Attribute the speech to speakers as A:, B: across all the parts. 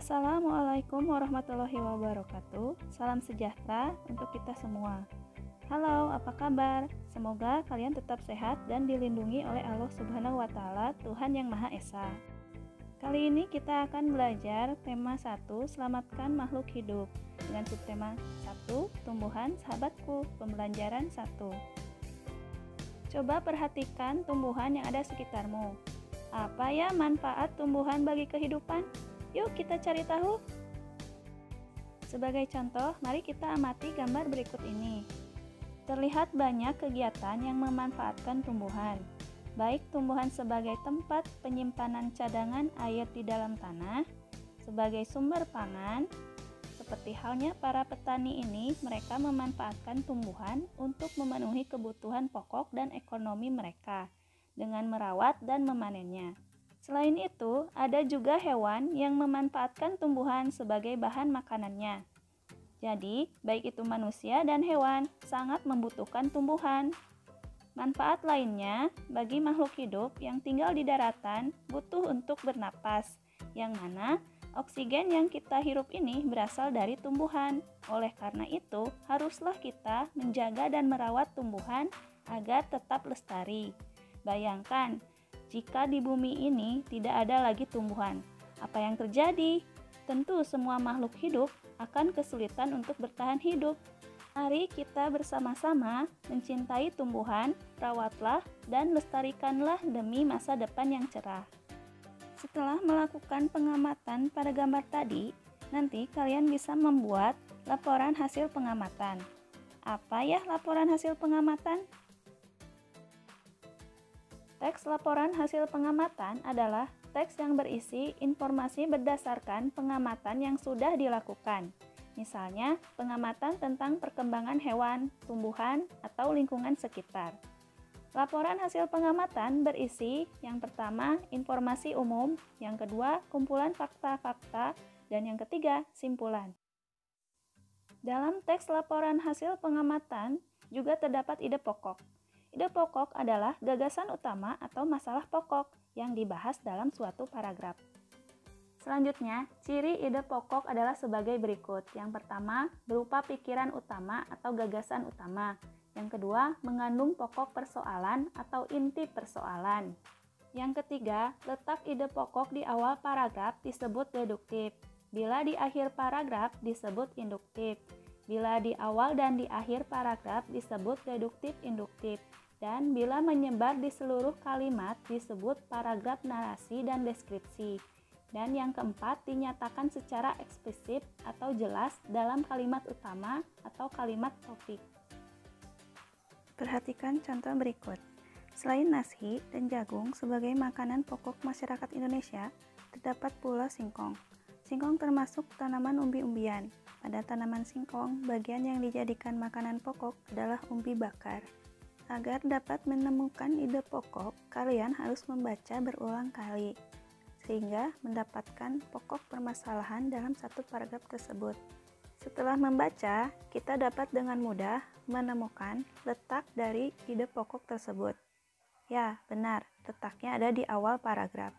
A: Assalamualaikum warahmatullahi wabarakatuh. Salam sejahtera untuk kita semua. Halo, apa kabar? Semoga kalian tetap sehat dan dilindungi oleh Allah Subhanahu wa taala, Tuhan yang Maha Esa. Kali ini kita akan belajar tema 1, selamatkan makhluk hidup, dengan subtema 1, tumbuhan sahabatku, pembelajaran 1. Coba perhatikan tumbuhan yang ada sekitarmu. Apa ya manfaat tumbuhan bagi kehidupan? Yuk kita cari tahu. Sebagai contoh, mari kita amati gambar berikut ini. Terlihat banyak kegiatan yang memanfaatkan tumbuhan, baik tumbuhan sebagai tempat penyimpanan cadangan air di dalam tanah, sebagai sumber pangan, seperti halnya para petani ini, mereka memanfaatkan tumbuhan untuk memenuhi kebutuhan pokok dan ekonomi mereka dengan merawat dan memanennya. Selain itu, ada juga hewan yang memanfaatkan tumbuhan sebagai bahan makanannya. Jadi, baik itu manusia dan hewan sangat membutuhkan tumbuhan. Manfaat lainnya, bagi makhluk hidup yang tinggal di daratan butuh untuk bernapas, yang mana oksigen yang kita hirup ini berasal dari tumbuhan. Oleh karena itu, haruslah kita menjaga dan merawat tumbuhan agar tetap lestari. Bayangkan, jika di bumi ini tidak ada lagi tumbuhan, apa yang terjadi? Tentu semua makhluk hidup akan kesulitan untuk bertahan hidup. Mari kita bersama-sama mencintai tumbuhan, rawatlah dan lestarikanlah demi masa depan yang cerah. Setelah melakukan pengamatan pada gambar tadi, nanti kalian bisa membuat laporan hasil pengamatan. Apa ya laporan hasil pengamatan? Teks laporan hasil pengamatan adalah teks yang berisi informasi berdasarkan pengamatan yang sudah dilakukan. Misalnya, pengamatan tentang perkembangan hewan, tumbuhan, atau lingkungan sekitar. Laporan hasil pengamatan berisi yang pertama, informasi umum, yang kedua, kumpulan fakta-fakta, dan yang ketiga, simpulan. Dalam teks laporan hasil pengamatan juga terdapat ide pokok. Ide pokok adalah gagasan utama atau masalah pokok yang dibahas dalam suatu paragraf. Selanjutnya, ciri ide pokok adalah sebagai berikut. Yang pertama, berupa pikiran utama atau gagasan utama. Yang kedua, mengandung pokok persoalan atau inti persoalan. Yang ketiga, letak ide pokok di awal paragraf disebut deduktif. Bila di akhir paragraf disebut induktif. Bila di awal dan di akhir paragraf disebut deduktif-induktif. Dan bila menyebar di seluruh kalimat disebut paragraf narasi dan deskripsi. Dan yang keempat, dinyatakan secara eksplisit atau jelas dalam kalimat utama atau kalimat topik. Perhatikan contoh berikut. Selain nasi dan jagung sebagai makanan pokok masyarakat Indonesia, terdapat pula singkong. Singkong termasuk tanaman umbi-umbian. Pada tanaman singkong, bagian yang dijadikan makanan pokok adalah umbi bakar. Agar dapat menemukan ide pokok, kalian harus membaca berulang kali, sehingga mendapatkan pokok permasalahan dalam satu paragraf tersebut. Setelah membaca, kita dapat dengan mudah menemukan letak dari ide pokok tersebut. Ya, benar, letaknya ada di awal paragraf.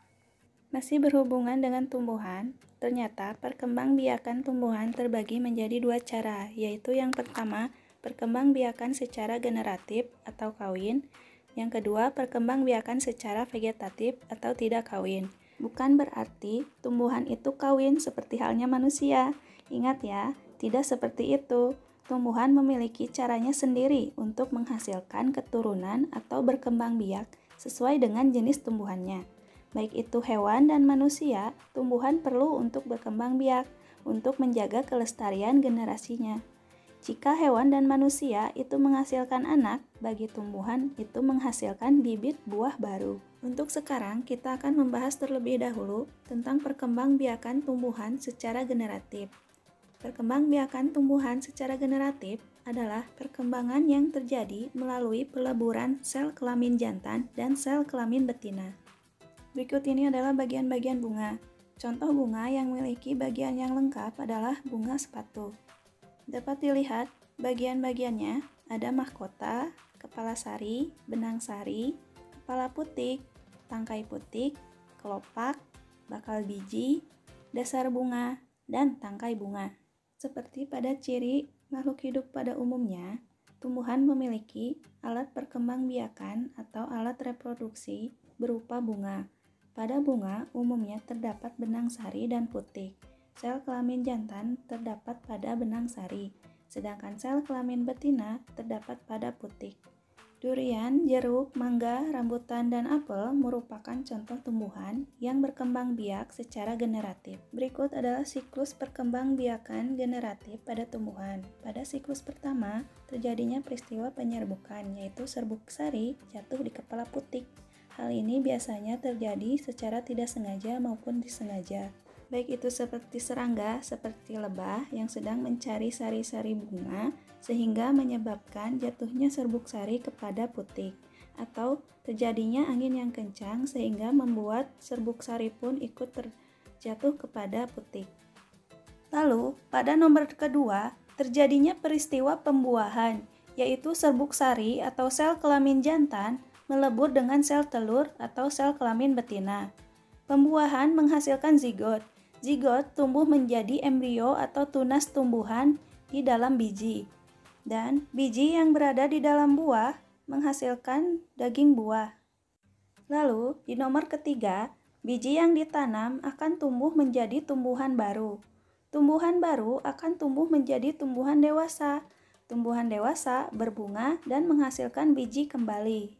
A: Masih berhubungan dengan tumbuhan, ternyata perkembangbiakan tumbuhan terbagi menjadi dua cara, yaitu yang pertama, perkembangbiakan secara generatif atau kawin. Yang kedua, perkembangbiakan secara vegetatif atau tidak kawin. Bukan berarti tumbuhan itu kawin seperti halnya manusia. Ingat ya, tidak seperti itu. Tumbuhan memiliki caranya sendiri untuk menghasilkan keturunan atau berkembang biak sesuai dengan jenis tumbuhannya. Baik itu hewan dan manusia, tumbuhan perlu untuk berkembang biak untuk menjaga kelestarian generasinya. Jika hewan dan manusia itu menghasilkan anak, bagi tumbuhan itu menghasilkan bibit buah baru. Untuk sekarang, kita akan membahas terlebih dahulu tentang perkembangbiakan tumbuhan secara generatif. Perkembangbiakan tumbuhan secara generatif adalah perkembangan yang terjadi melalui peleburan sel kelamin jantan dan sel kelamin betina. Berikut ini adalah bagian-bagian bunga. Contoh bunga yang memiliki bagian yang lengkap adalah bunga sepatu. Dapat dilihat bagian-bagiannya, ada mahkota, kepala sari, benang sari, kepala putik, tangkai putik, kelopak, bakal biji, dasar bunga, dan tangkai bunga. Seperti pada ciri makhluk hidup pada umumnya, tumbuhan memiliki alat perkembangbiakan atau alat reproduksi berupa bunga. Pada bunga umumnya terdapat benang sari dan putik. Sel kelamin jantan terdapat pada benang sari, sedangkan sel kelamin betina terdapat pada putik. Durian, jeruk, mangga, rambutan, dan apel merupakan contoh tumbuhan yang berkembang biak secara generatif. Berikut adalah siklus perkembangbiakan generatif pada tumbuhan. Pada siklus pertama, terjadinya peristiwa penyerbukan, yaitu serbuk sari jatuh di kepala putik. Hal ini biasanya terjadi secara tidak sengaja maupun disengaja. Baik itu seperti serangga, seperti lebah yang sedang mencari sari-sari bunga, sehingga menyebabkan jatuhnya serbuk sari kepada putik, atau terjadinya angin yang kencang sehingga membuat serbuk sari pun ikut terjatuh kepada putik. Lalu, pada nomor kedua, terjadinya peristiwa pembuahan, yaitu serbuk sari atau sel kelamin jantan melebur dengan sel telur atau sel kelamin betina. Pembuahan menghasilkan zigot. Zigot tumbuh menjadi embrio atau tunas tumbuhan di dalam biji. Dan biji yang berada di dalam buah menghasilkan daging buah. Lalu, di nomor ketiga, biji yang ditanam akan tumbuh menjadi tumbuhan baru. Tumbuhan baru akan tumbuh menjadi tumbuhan dewasa. Tumbuhan dewasa berbunga dan menghasilkan biji kembali.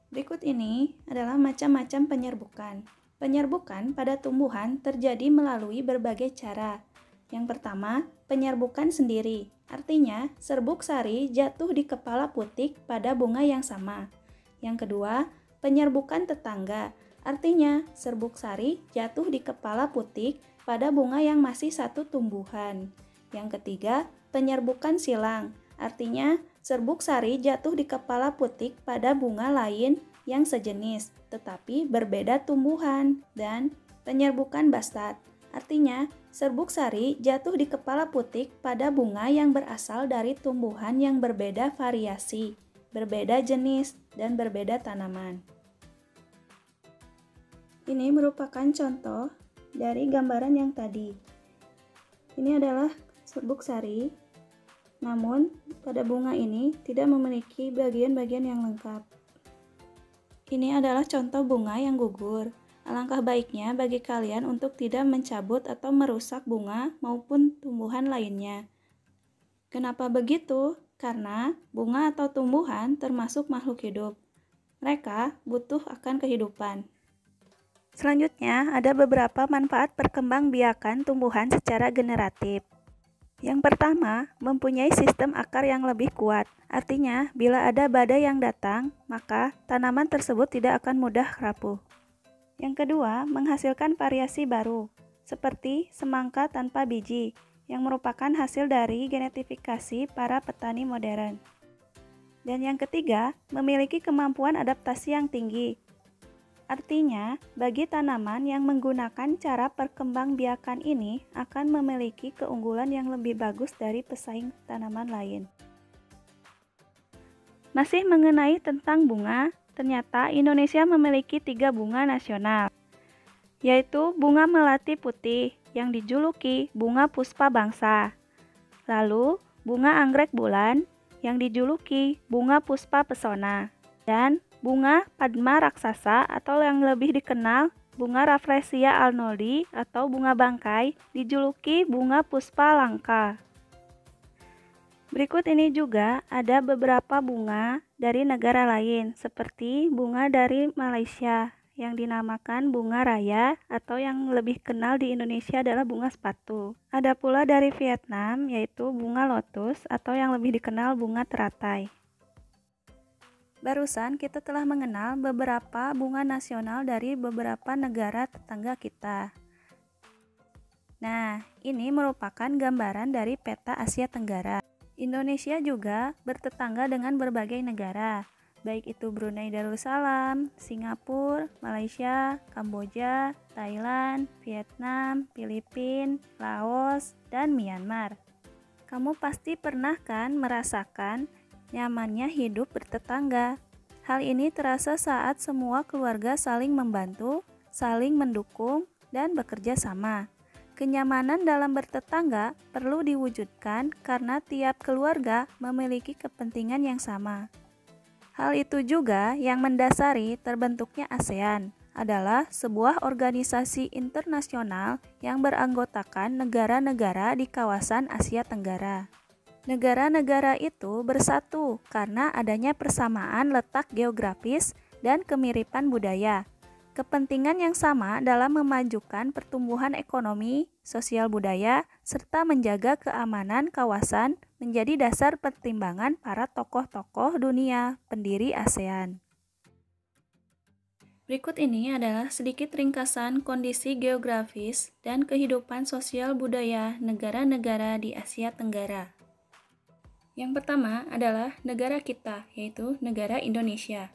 A: Berikut ini adalah macam-macam penyerbukan. Penyerbukan pada tumbuhan terjadi melalui berbagai cara. Yang pertama, penyerbukan sendiri. Artinya, serbuk sari jatuh di kepala putik pada bunga yang sama. Yang kedua, penyerbukan tetangga. Artinya, serbuk sari jatuh di kepala putik pada bunga yang masih satu tumbuhan. Yang ketiga, penyerbukan silang. Artinya, serbuk sari jatuh di kepala putik pada bunga lain yang sejenis, tetapi berbeda tumbuhan. Dan penyerbukan bastard. Artinya, serbuk sari jatuh di kepala putik pada bunga yang berasal dari tumbuhan yang berbeda variasi, berbeda jenis, dan berbeda tanaman. Ini merupakan contoh dari gambaran yang tadi. Ini adalah serbuk sari, namun pada bunga ini tidak memiliki bagian-bagian yang lengkap. Ini adalah contoh bunga yang gugur. Alangkah baiknya bagi kalian untuk tidak mencabut atau merusak bunga maupun tumbuhan lainnya. Kenapa begitu? Karena bunga atau tumbuhan termasuk makhluk hidup. Mereka butuh akan kehidupan. Selanjutnya, ada beberapa manfaat perkembangbiakan tumbuhan secara generatif. Yang pertama, mempunyai sistem akar yang lebih kuat. Artinya, bila ada badai yang datang, maka tanaman tersebut tidak akan mudah rapuh. Yang kedua, menghasilkan variasi baru, seperti semangka tanpa biji, yang merupakan hasil dari genetifikasi para petani modern. Dan yang ketiga, memiliki kemampuan adaptasi yang tinggi. Artinya, bagi tanaman yang menggunakan cara perkembangbiakan ini akan memiliki keunggulan yang lebih bagus dari pesaing tanaman lain. Masih mengenai tentang bunga, ternyata Indonesia memiliki 3 bunga nasional, yaitu bunga melati putih yang dijuluki bunga puspa bangsa, lalu bunga anggrek bulan yang dijuluki bunga puspa pesona, dan bunga padma raksasa atau yang lebih dikenal bunga Rafflesia arnoldi atau bunga bangkai dijuluki bunga puspa langka. Berikut ini juga ada beberapa bunga dari negara lain seperti bunga dari Malaysia yang dinamakan bunga raya atau yang lebih kenal di Indonesia adalah bunga sepatu. Ada pula dari Vietnam yaitu bunga lotus atau yang lebih dikenal bunga teratai. Barusan kita telah mengenal beberapa bunga nasional dari beberapa negara tetangga kita. Nah, ini merupakan gambaran dari peta Asia Tenggara. Indonesia juga bertetangga dengan berbagai negara, baik itu Brunei Darussalam, Singapura, Malaysia, Kamboja, Thailand, Vietnam, Filipina, Laos, dan Myanmar. Kamu pasti pernah kan merasakan nyamannya hidup bertetangga. Hal ini terasa saat semua keluarga saling membantu, saling mendukung, dan bekerja sama. Kenyamanan dalam bertetangga perlu diwujudkan karena tiap keluarga memiliki kepentingan yang sama. Hal itu juga yang mendasari terbentuknya ASEAN, adalah sebuah organisasi internasional yang beranggotakan negara-negara di kawasan Asia Tenggara. Negara-negara itu bersatu karena adanya persamaan letak geografis dan kemiripan budaya. Kepentingan yang sama dalam memajukan pertumbuhan ekonomi, sosial budaya, serta menjaga keamanan kawasan menjadi dasar pertimbangan para tokoh-tokoh dunia pendiri ASEAN. Berikut ini adalah sedikit ringkasan kondisi geografis dan kehidupan sosial budaya negara-negara di Asia Tenggara. Yang pertama adalah negara kita, yaitu negara Indonesia.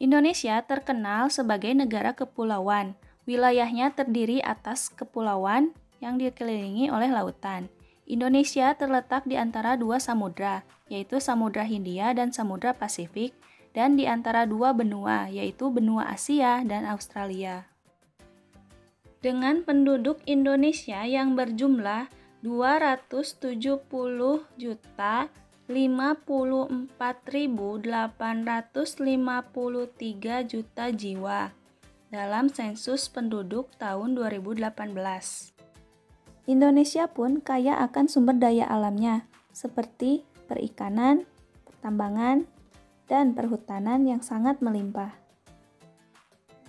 A: Indonesia terkenal sebagai negara kepulauan. Wilayahnya terdiri atas kepulauan yang dikelilingi oleh lautan. Indonesia terletak di antara dua samudra, yaitu Samudra Hindia dan Samudra Pasifik, dan di antara dua benua, yaitu benua Asia dan Australia. Dengan penduduk Indonesia yang berjumlah 254.853 juta jiwa dalam sensus penduduk tahun 2018. Indonesia pun kaya akan sumber daya alamnya, seperti perikanan, pertambangan, dan perhutanan yang sangat melimpah.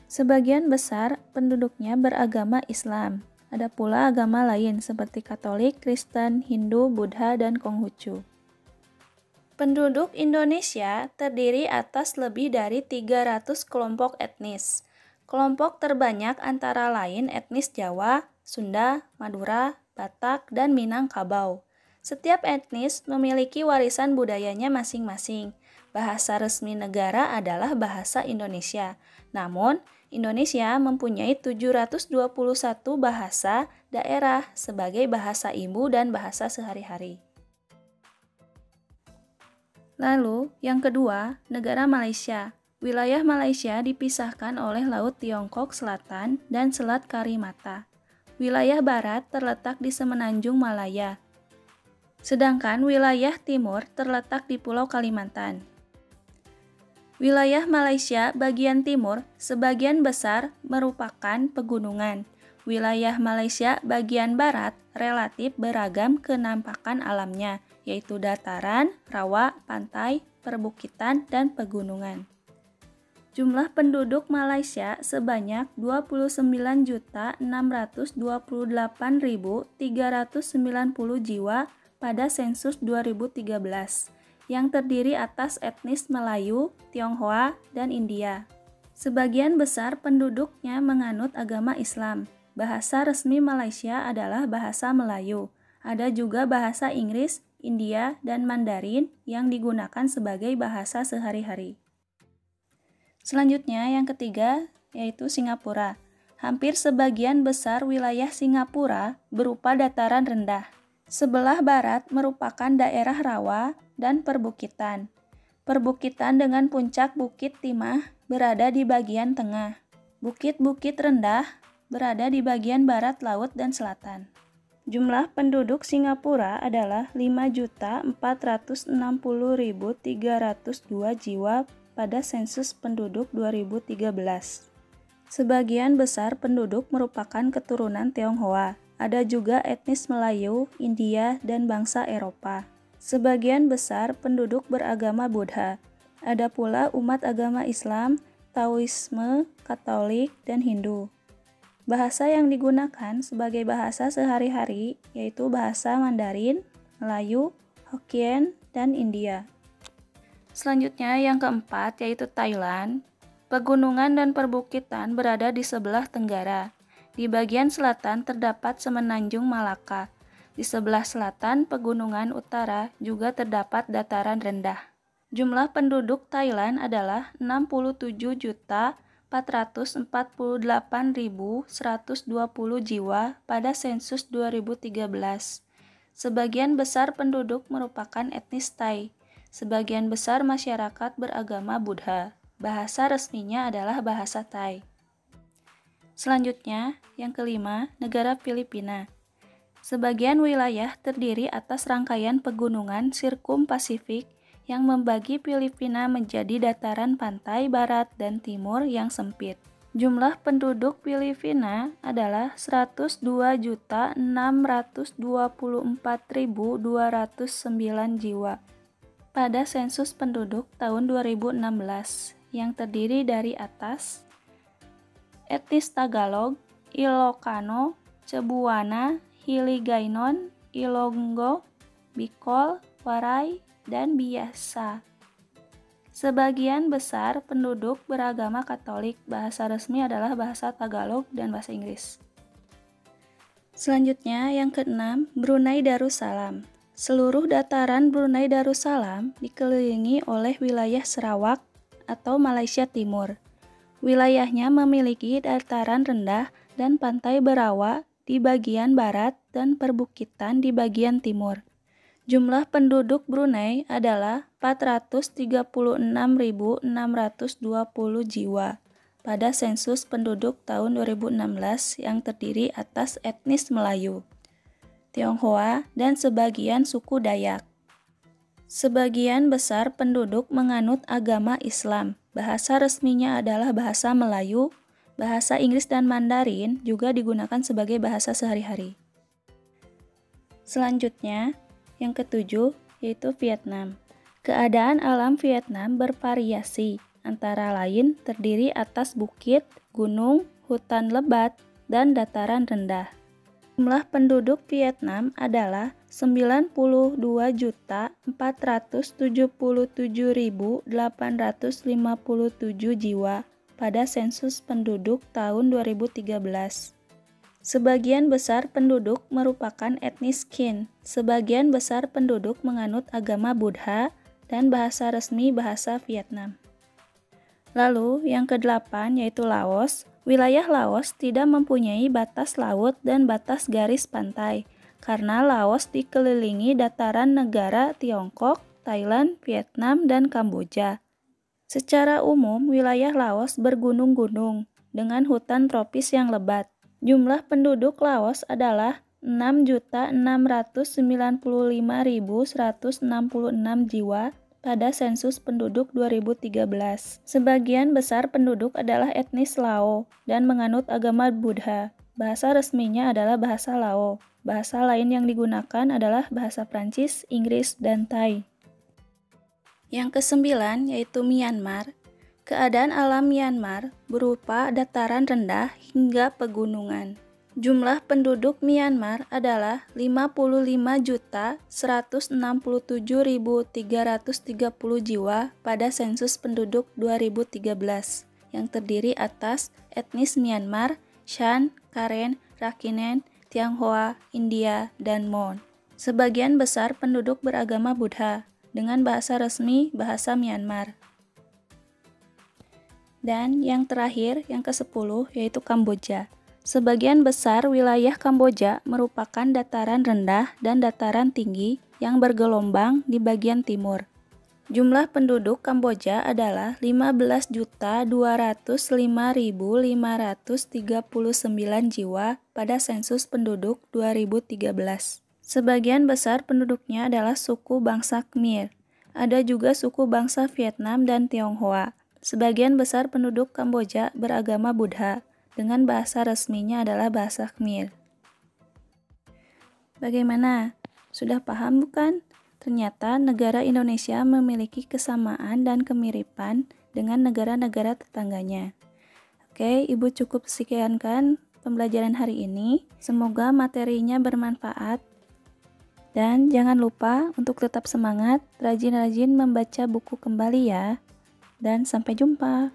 A: Sebagian besar penduduknya beragama Islam. Ada pula agama lain seperti Katolik, Kristen, Hindu, Buddha, dan Konghucu. Penduduk Indonesia terdiri atas lebih dari 300 kelompok etnis. Kelompok terbanyak antara lain etnis Jawa, Sunda, Madura, Batak, dan Minangkabau. Setiap etnis memiliki warisan budayanya masing-masing. Bahasa resmi negara adalah bahasa Indonesia. Namun, Indonesia mempunyai 721 bahasa daerah sebagai bahasa ibu dan bahasa sehari-hari. Lalu, yang kedua, negara Malaysia. Wilayah Malaysia dipisahkan oleh Laut Tiongkok Selatan dan Selat Karimata. Wilayah barat terletak di Semenanjung Malaya. Sedangkan wilayah timur terletak di Pulau Kalimantan. Wilayah Malaysia bagian timur sebagian besar merupakan pegunungan. Wilayah Malaysia bagian barat relatif beragam kenampakan alamnya, yaitu dataran, rawa, pantai, perbukitan, dan pegunungan. Jumlah penduduk Malaysia sebanyak 29.628.390 jiwa pada sensus 2013. Yang terdiri atas etnis Melayu, Tionghoa, dan India. Sebagian besar penduduknya menganut agama Islam. Bahasa resmi Malaysia adalah bahasa Melayu. Ada juga bahasa Inggris, India, dan Mandarin yang digunakan sebagai bahasa sehari-hari. Selanjutnya yang ketiga yaitu Singapura. Hampir sebagian besar wilayah Singapura berupa dataran rendah. Sebelah barat merupakan daerah rawa dan perbukitan. Perbukitan dengan puncak Bukit Timah berada di bagian tengah. Bukit-bukit rendah berada di bagian barat laut dan selatan. Jumlah penduduk Singapura adalah 5.460.302 jiwa pada sensus penduduk 2013. Sebagian besar penduduk merupakan keturunan Tionghoa. Ada juga etnis Melayu, India, dan bangsa Eropa. Sebagian besar penduduk beragama Buddha. Ada pula umat agama Islam, Taoisme, Katolik, dan Hindu. Bahasa yang digunakan sebagai bahasa sehari-hari yaitu bahasa Mandarin, Melayu, Hokkien, dan India. Selanjutnya yang keempat yaitu Thailand. Pegunungan dan perbukitan berada di sebelah tenggara. Di bagian selatan terdapat Semenanjung Malaka. Di sebelah selatan pegunungan utara juga terdapat dataran rendah. Jumlah penduduk Thailand adalah 67.448.120 jiwa pada sensus 2013. Sebagian besar penduduk merupakan etnis Thai. Sebagian besar masyarakat beragama Buddha. Bahasa resminya adalah bahasa Thai. Selanjutnya, yang kelima, negara Filipina. Sebagian wilayah terdiri atas rangkaian pegunungan sirkum-Pasifik yang membagi Filipina menjadi dataran pantai barat dan timur yang sempit. Jumlah penduduk Filipina adalah 102.624.209 jiwa pada sensus penduduk tahun 2016 yang terdiri dari atas etnis Tagalog, Ilocano, Cebuana, Hiligaynon, Ilonggo, Bicol, Waray, dan Biasa. Sebagian besar penduduk beragama Katolik. Bahasa resmi adalah bahasa Tagalog dan bahasa Inggris. Selanjutnya, yang keenam, Brunei Darussalam. Seluruh dataran Brunei Darussalam dikelilingi oleh wilayah Sarawak atau Malaysia Timur. Wilayahnya memiliki dataran rendah dan pantai berawa di bagian barat dan perbukitan di bagian timur. Jumlah penduduk Brunei adalah 436.620 jiwa pada sensus penduduk tahun 2016 yang terdiri atas etnis Melayu, Tionghoa, dan sebagian suku Dayak. Sebagian besar penduduk menganut agama Islam. Bahasa resminya adalah bahasa Melayu. Bahasa Inggris dan Mandarin juga digunakan sebagai bahasa sehari-hari. Selanjutnya, yang ketujuh, yaitu Vietnam. Keadaan alam Vietnam bervariasi, antara lain terdiri atas bukit, gunung, hutan lebat, dan dataran rendah. Jumlah penduduk Vietnam adalah 92.477.857 jiwa pada sensus penduduk tahun 2013. Sebagian besar penduduk merupakan etnis Kin. Sebagian besar penduduk menganut agama Buddha dan bahasa resmi bahasa Vietnam. Lalu, yang kedelapan yaitu Laos. Wilayah Laos tidak mempunyai batas laut dan batas garis pantai, karena Laos dikelilingi dataran negara Tiongkok, Thailand, Vietnam, dan Kamboja. Secara umum, wilayah Laos bergunung-gunung dengan hutan tropis yang lebat. Jumlah penduduk Laos adalah 6.695.166 jiwa pada sensus penduduk 2013. Sebagian besar penduduk adalah etnis Lao dan menganut agama Buddha. Bahasa resminya adalah bahasa Lao. Bahasa lain yang digunakan adalah bahasa Prancis, Inggris, dan Thai. Yang kesembilan yaitu Myanmar. Keadaan alam Myanmar berupa dataran rendah hingga pegunungan. Jumlah penduduk Myanmar adalah 55.167.330 jiwa pada sensus penduduk 2013 yang terdiri atas etnis Myanmar, Shan, Karen, Rakhine, Tionghoa, India, dan Mon. Sebagian besar penduduk beragama Buddha dengan bahasa resmi bahasa Myanmar. Dan yang terakhir, yang ke-10 yaitu Kamboja. Sebagian besar wilayah Kamboja merupakan dataran rendah dan dataran tinggi yang bergelombang di bagian timur. Jumlah penduduk Kamboja adalah 15.205.539 jiwa pada sensus penduduk 2013. Sebagian besar penduduknya adalah suku bangsa Khmer. Ada juga suku bangsa Vietnam dan Tionghoa. Sebagian besar penduduk Kamboja beragama Buddha, dengan bahasa resminya adalah bahasa Khmer. Bagaimana? Sudah paham bukan? Ternyata negara Indonesia memiliki kesamaan dan kemiripan dengan negara-negara tetangganya. Oke, Ibu cukup sekiankan pembelajaran hari ini. Semoga materinya bermanfaat. Dan jangan lupa untuk tetap semangat, rajin-rajin membaca buku kembali ya. Dan sampai jumpa.